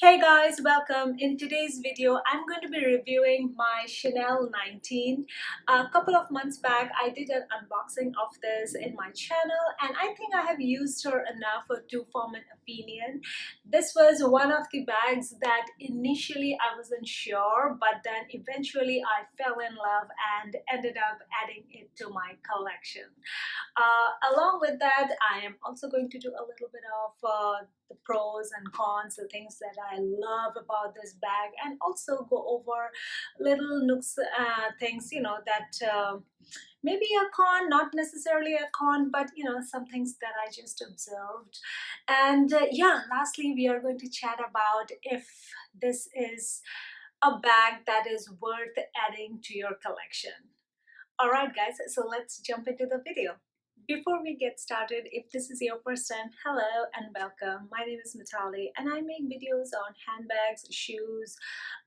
Hey guys, welcome. In today's video, I'm going to be reviewing my Chanel 19. A couple of months back, I did an unboxing of this in my channel and I think I have used her enough to form an opinion. This was one of the bags that initially I wasn't sure, but then eventually I fell in love and ended up adding it to my collection. Along with that, I am also going to do a little bit of the pros and cons, the things that I love about this bag, and also go over little nooks, things, that maybe a con, not necessarily a con, but some things that I just observed. And yeah, lastly, we are going to chat about if this is a bag that is worth adding to your collection. Alright guys, so let's jump into the video. Before we get started, if this is your first time, hello and welcome. My name is Mitali and I make videos on handbags, shoes.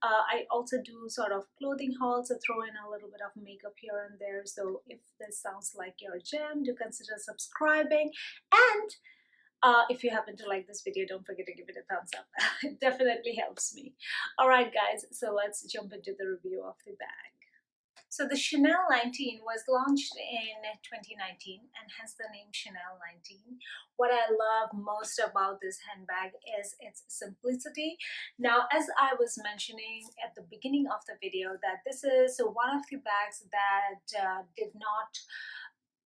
I also do sort of clothing hauls, throw in a little bit of makeup here and there. So if this sounds like your jam, do consider subscribing. And if you happen to like this video, don't forget to give it a thumbs up. It definitely helps me. Alright guys, so let's jump into the review of the bag. So the Chanel 19 was launched in 2019 and hence the name Chanel 19. What I love most about this handbag is its simplicity. Now, as I was mentioning at the beginning of the video, that this is one of the bags that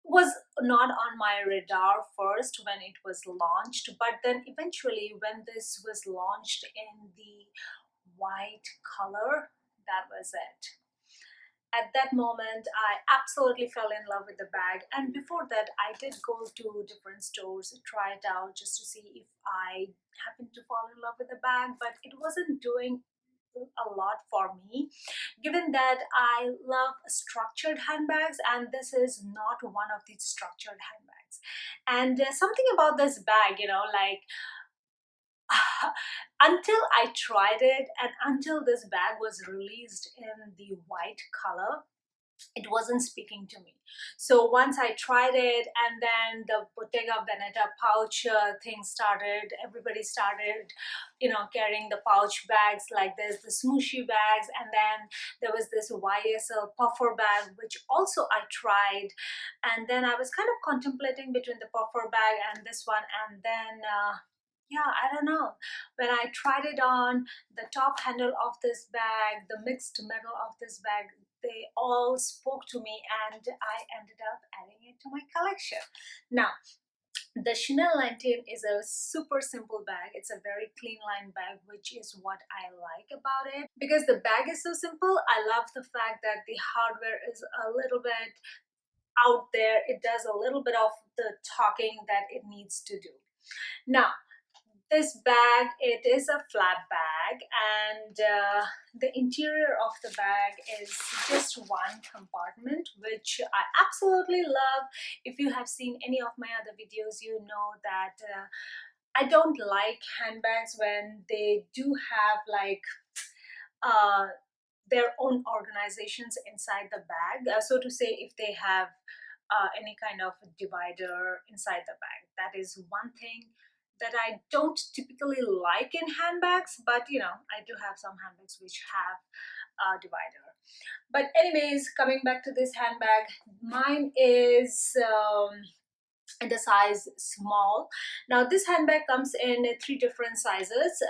was not on my radar first when it was launched, but then eventually when this was launched in the white color, that was it. At that moment, I absolutely fell in love with the bag, and before that I did go to different stores, try it out just to see if I happened to fall in love with the bag, but it wasn't doing a lot for me, given that I love structured handbags and this is not one of these structured handbags. And something about this bag, like until I tried it and until this bag was released in the white color, it wasn't speaking to me. So once I tried it, and then the Bottega Veneta pouch thing started, everybody started, carrying the pouch bags like this, the smooshy bags, and then there was this YSL puffer bag, which also I tried, and then I was kind of contemplating between the puffer bag and this one, and then yeah, I don't know. When I tried it on, the top handle of this bag, the mixed metal of this bag, they all spoke to me and I ended up adding it to my collection. Now, the Chanel 19 is a super simple bag. It's a very clean line bag, which is what I like about it. Because the bag is so simple, I love the fact that the hardware is a little bit out there. It does a little bit of the talking that it needs to do. Now, this bag, it is a flat bag, and the interior of the bag is just one compartment, which I absolutely love. If you have seen any of my other videos, you know that I don't like handbags when they do have like uh, their own organizations inside the bag, so to say, if they have any kind of divider inside the bag. That is one thing that I don't typically like in handbags, but I do have some handbags which have a divider. But anyways, coming back to this handbag, mine is in the size small. Now this handbag comes in three different sizes.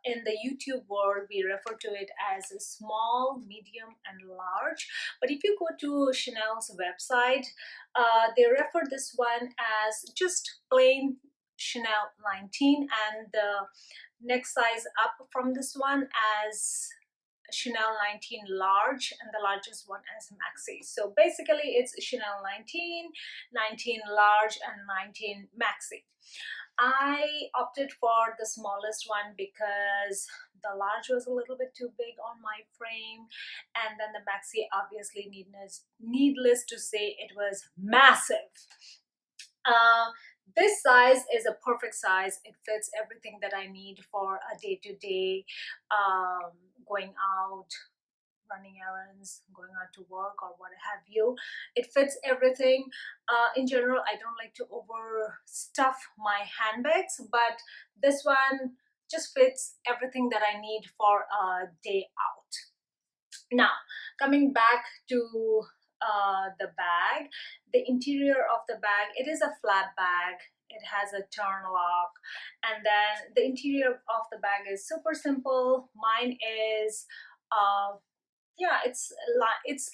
In the YouTube world, we refer to it as small, medium, and large. But if you go to Chanel's website, they refer this one as just plain Chanel 19, and the next size up from this one as Chanel 19 large, and the largest one as maxi. So basically it's Chanel 19, 19 large, and 19 maxi. I opted for the smallest one because the large was a little bit too big on my frame, and then the maxi, obviously needless to say, it was massive. This size is a perfect size. It fits everything that I need for a day-to-day going out, running errands, going out to work, or what have you. It fits everything. In general, I don't like to overstuff my handbags, but this one just fits everything that I need for a day out. Now, coming back to the bag, the interior of the bag, it is a flat bag. It has a turn lock, and then the interior of the bag is super simple. Mine is yeah, it's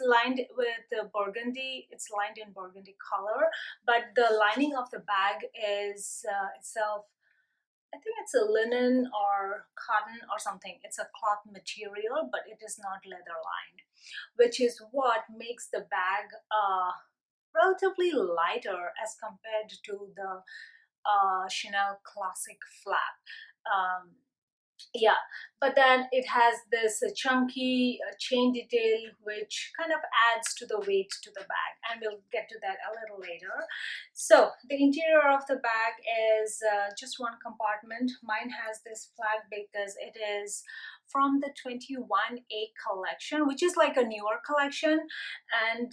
lined with the burgundy. It's lined in burgundy color, but the lining of the bag is itself, I think it's a linen or cotton or something. It's a cloth material, but it is not leather lined, which is what makes the bag relatively lighter as compared to the Chanel Classic flap. Um, yeah, but then it has this chunky chain detail which kind of adds to the weight to the bag, and we'll get to that a little later. So the interior of the bag is just one compartment. Mine has this flag because it is from the 21A collection, which is like a newer collection. And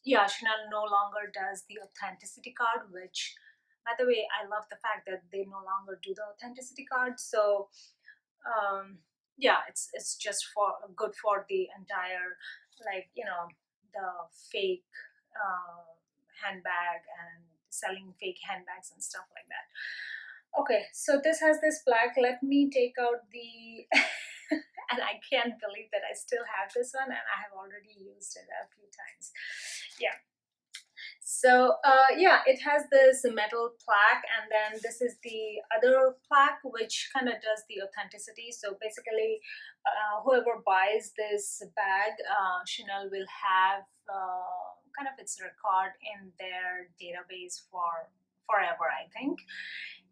yeah, Chanel no longer does the authenticity card, which, by the way, I love the fact that they no longer do the authenticity card. So yeah, it's just for good for the entire, like, the fake handbag and selling fake handbags and stuff like that. Okay, so this has this black. Let me take out the and I can't believe that I still have this one, and I have already used it a few times. Yeah, so yeah, it has this metal plaque, and then this is the other plaque which kind of does the authenticity. So basically, whoever buys this bag, Chanel will have kind of its record in their database for forever, I think.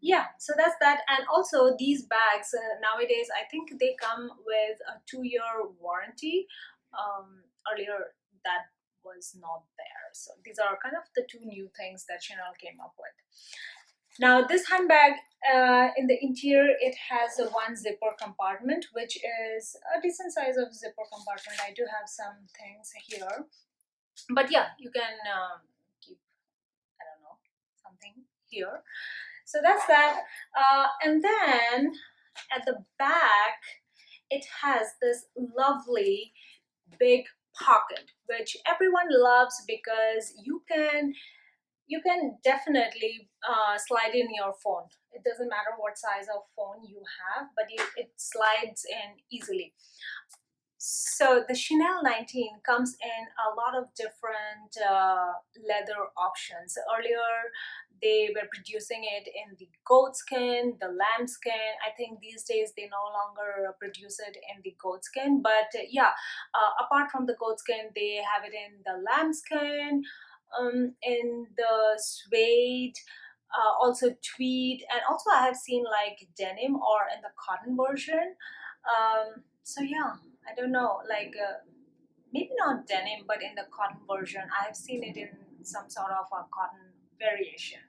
Yeah, so that's that. And also these bags nowadays, I think they come with a 2-year warranty. Earlier that was not there. So these are kind of the two new things that Chanel came up with. Now this handbag, in the interior, it has a one zipper compartment, which is a decent size of zipper compartment. I do have some things here, but yeah, you can keep, I don't know, something here. So that's that. And then at the back, it has this lovely big pocket, which everyone loves because you can definitely slide in your phone. It doesn't matter what size of phone you have, but it slides in easily. So the Chanel 19 comes in a lot of different leather options. Earlier, they were producing it in the goat skin, the lamb skin. I think these days they no longer produce it in the goat skin. But yeah, apart from the goat skin, they have it in the lamb skin, in the suede, also tweed, and also I have seen like denim or in the cotton version. So yeah, I don't know, like maybe not denim, but in the cotton version, I have seen it in some sort of a cotton variation.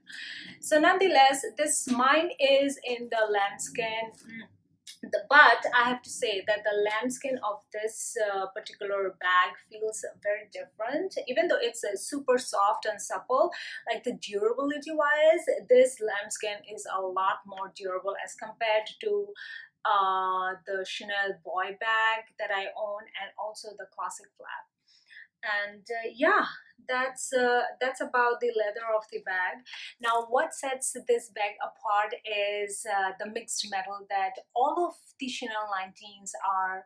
So nonetheless, this mine is in the lambskin. But I have to say that the lambskin of this particular bag feels very different. Even though it's super soft and supple, like the durability wise, this lambskin is a lot more durable as compared to the Chanel boy bag that I own, and also the classic flap. And yeah, that's about the leather of the bag. Now what sets this bag apart is the mixed metal that all of the Chanel 19s are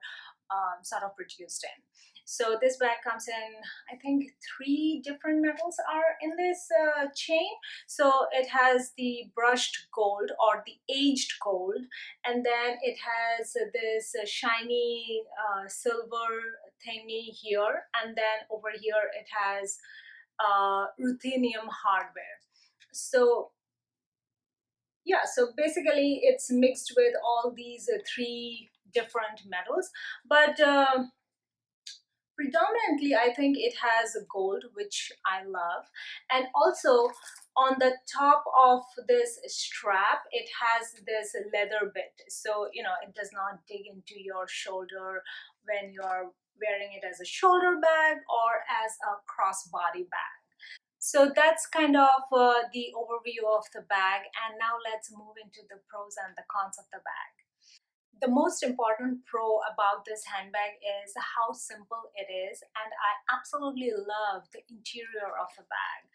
sort of produced in. So this bag comes in, I think, three different metals are in this chain. So it has the brushed gold or the aged gold, and then it has this shiny silver thingy here, and then over here it has ruthenium hardware. So yeah, so basically it's mixed with all these three different metals, but predominantly I think it has gold, which I love. And also on the top of this strap, it has this leather bit, so it does not dig into your shoulder when you're wearing it as a shoulder bag or as a crossbody bag. So that's kind of the overview of the bag, and now let's move into the pros and the cons of the bag. The most important pro about this handbag is how simple it is, and I absolutely love the interior of the bag.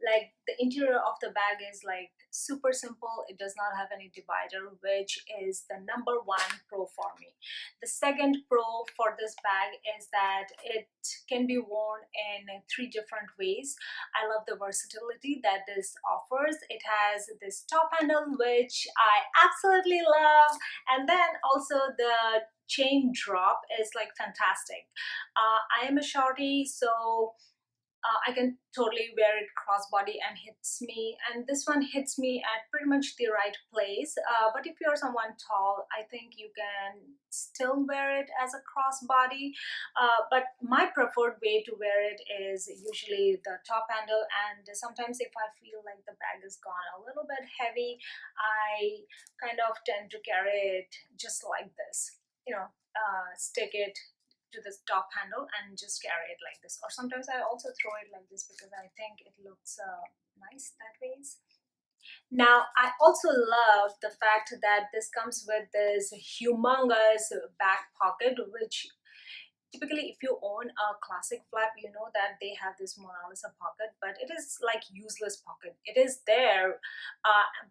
Like, the interior of the bag is like super simple. It does not have any divider, which is the number one pro for me. The second pro for this bag is that it can be worn in three different ways. I love the versatility that this offers. It has this top handle, which I absolutely love, and then also the chain drop is like fantastic. I am a shorty, so I can totally wear it crossbody and hits me, and this one hits me at pretty much the right place. But if you're someone tall, I think you can still wear it as a crossbody. But my preferred way to wear it is usually the top handle, and sometimes if I feel like the bag is gone a little bit heavy, I kind of tend to carry it just like this. Stick it to this top handle and just carry it like this, or sometimes I also throw it like this because I think it looks nice that ways. Now I also love the fact that this comes with this humongous back pocket, which typically if you own a classic flap, you know that they have this Mona Lisa pocket, but it is like useless pocket. It is there,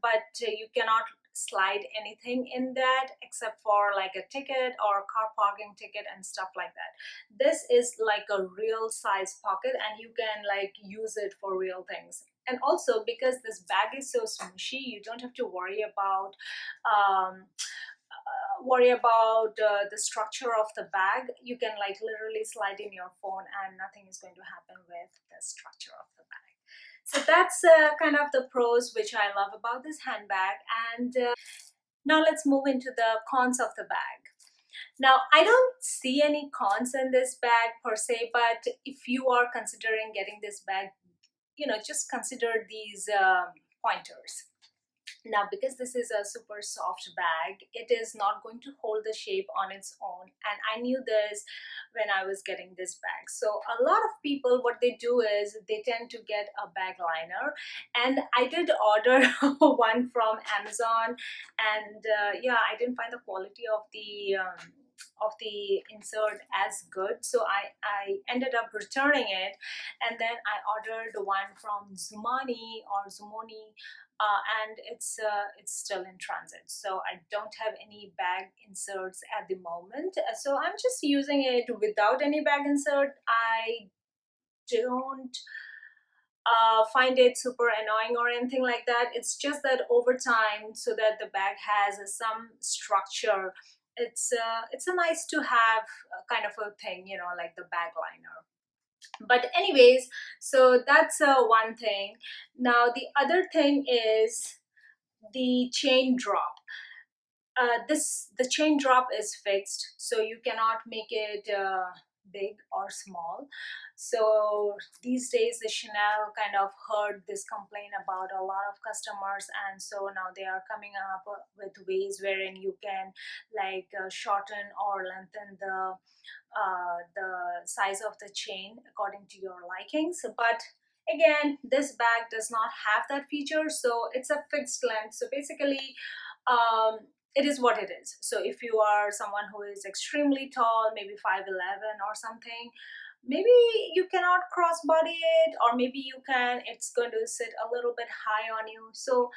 but you cannot slide anything in that except for like a ticket or car parking ticket and stuff like that. This is like a real size pocket, and you can like use it for real things. And also, because this bag is so smushy, you don't have to um, the structure of the bag. You can like literally slide in your phone and nothing is going to happen with the structure of the bag. So that's kind of the pros which I love about this handbag. And now let's move into the cons of the bag. Now, I don't see any cons in this bag per se, but if you are considering getting this bag, just consider these pointers. Now, because this is a super soft bag, it is not going to hold the shape on its own. And I knew this when I was getting this bag. So a lot of people, what they do is they tend to get a bag liner. And I did order one from Amazon. And yeah, I didn't find the quality of the insert as good, so I ended up returning it, and then I ordered one from Zumoni, and it's still in transit. So I don't have any bag inserts at the moment. So I'm just using it without any bag insert. I don't find it super annoying or anything like that. It's just that over time, so that the bag has some structure, it's a nice to have kind of a thing, like the bag liner. But anyways, so that's one thing. Now the other thing is the chain drop. The chain drop is fixed, so you cannot make it big or small. So these days the Chanel kind of heard this complaint about a lot of customers, and so now they are coming up with ways wherein you can like shorten or lengthen the size of the chain according to your likings. But again, this bag does not have that feature, so it's a fixed length. So basically, it is what it is. So if you are someone who is extremely tall, maybe 5'11" or something, maybe you cannot crossbody it, or maybe you can, it's going to sit a little bit high on you. So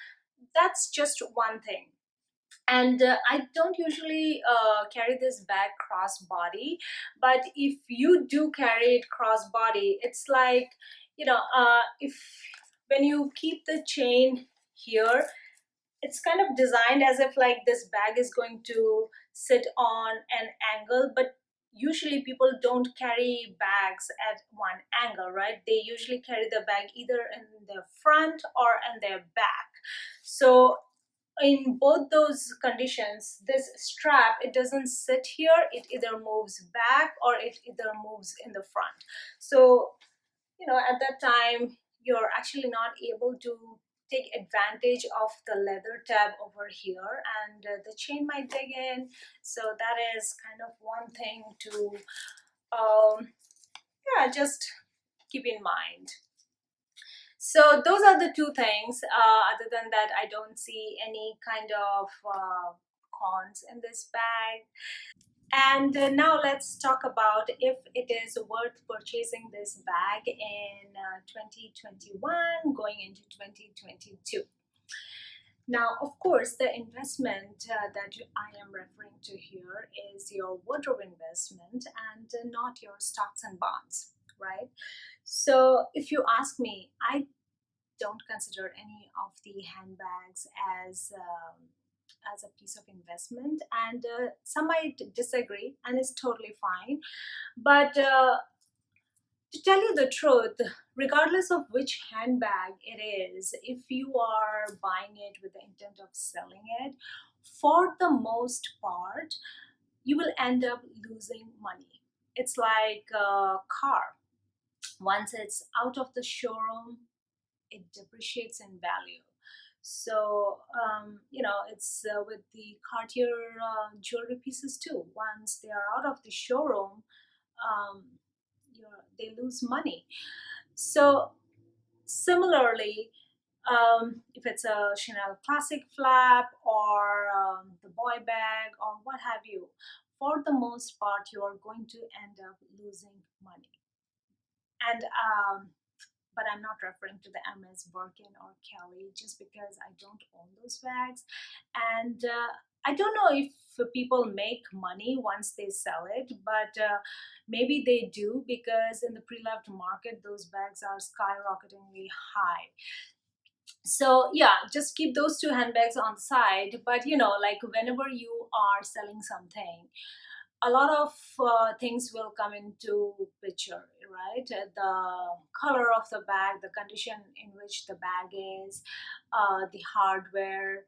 that's just one thing. And I don't usually carry this bag crossbody, but if you do carry it crossbody, it's like, if when you keep the chain here, it's kind of designed as if like this bag is going to sit on an angle. But usually people don't carry bags at one angle, right? They usually carry the bag either in their front or in their back. So in both those conditions, this strap, it doesn't sit here, it either moves back or it either moves in the front. So at that time, you're actually not able to take advantage of the leather tab over here, and the chain might dig in. So that is kind of one thing to yeah, just keep in mind. So those are the two things. Other than that, I don't see any kind of cons in this bag. And now let's talk about if it is worth purchasing this bag in 2021 going into 2022. Now, of course, the investment I am referring to here is your wardrobe investment and not your stocks and bonds, right? So, if you ask me, I don't consider any of the handbags as a piece of investment, and some might disagree, and it's totally fine. But to tell you the truth, regardless of which handbag it is, if you are buying it with the intent of selling it, for the most part, you will end up losing money. It's like a car. Once it's out of the showroom, it depreciates in value. So, it's with the Cartier jewelry pieces too. Once they are out of the showroom, um, they lose money. So similarly, if it's a Chanel classic flap or the boy bag or what have you, for the most part, you are going to end up losing money. And but I'm not referring to the MS Birkin or Kelly just because I don't own those bags. And I don't know if people make money once they sell it, but maybe they do because in the pre-loved market, those bags are skyrocketingly high. So yeah, just keep those two handbags on the side. But like whenever you are selling something, a lot of things will come into picture, right? The color of the bag, the condition in which the bag is, the hardware,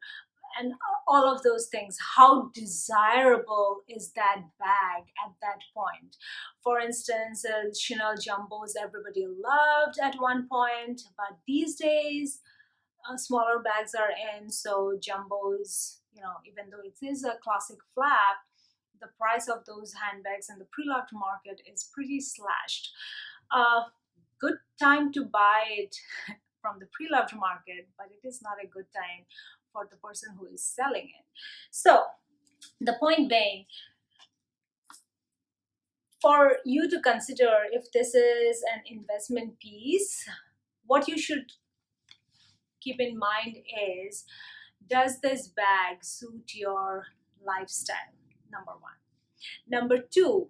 and all of those things. How desirable is that bag at that point? For instance, Chanel jumbos everybody loved at one point, but these days smaller bags are in, so jumbos, even though it is a classic flap, the price of those handbags in the pre-loved market is pretty slashed. Uh, Good time to buy it from the pre-loved market, but it is not a good time for the person who is selling it. So the point being, for you to consider if this is an investment piece, what you should keep in mind is, does this bag suit your lifestyle? Number one. Number two,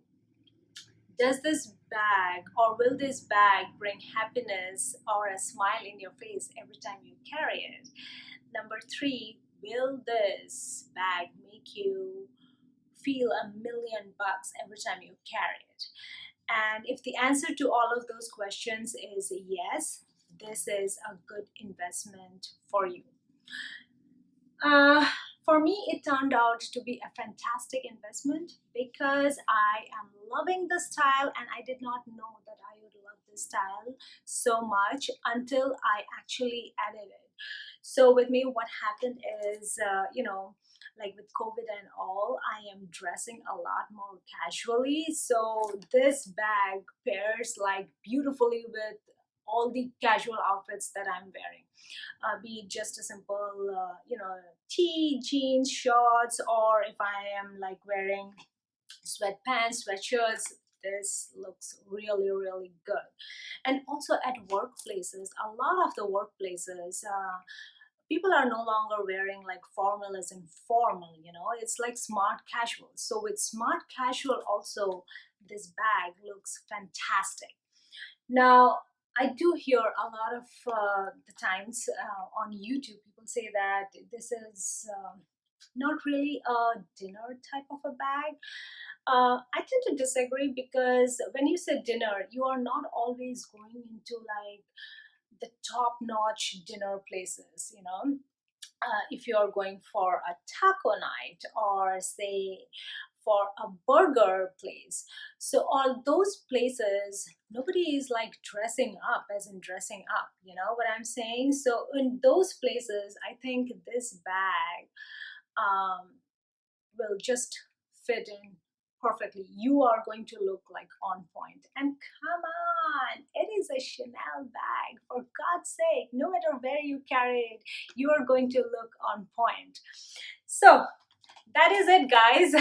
does this bag or will this bag bring happiness or a smile in your face every time you carry it? Number three, will this bag make you feel $1 million every time you carry it? And if the answer to all of those questions is yes, this is a good investment for you. Uh, for me, it turned out to be a fantastic investment because I am loving the style, and I did not know that I would love this style so much until I actually added it. So, with me, what happened is, like with COVID and all, I am dressing a lot more casually. So, this bag pairs like beautifully with all the casual outfits that I'm wearing, be it just a simple, tee, jeans, shorts, or if I am like wearing sweatpants, sweatshirts, this looks really, really good. And also at workplaces, a lot of the workplaces, people are no longer wearing like formal as in formal, it's like smart casual. So with smart casual, also, this bag looks fantastic. Now, I do hear a lot of the times on YouTube, people say that this is not really a dinner type of a bag. I tend to disagree because when you say dinner, you are not always going into like the top notch dinner places, if you're going for a taco night or say for a burger place. So all those places, nobody is like dressing up as in dressing up, you know what I'm saying? So in those places, I think this bag um, will just fit in perfectly. You are going to look like on point. And come on, it is a Chanel bag. For God's sake, no matter where you carry it, you are going to look on point. So that is it, guys.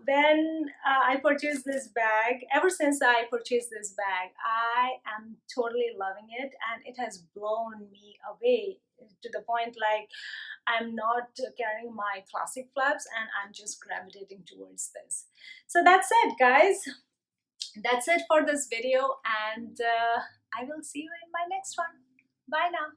When I purchased this bag, ever since I purchased this bag, I am totally loving it, and it has blown me away to the point like I'm not carrying my classic flaps and I'm just gravitating towards this. So that's it, guys. That's it for this video, and I will see you in my next one. Bye now.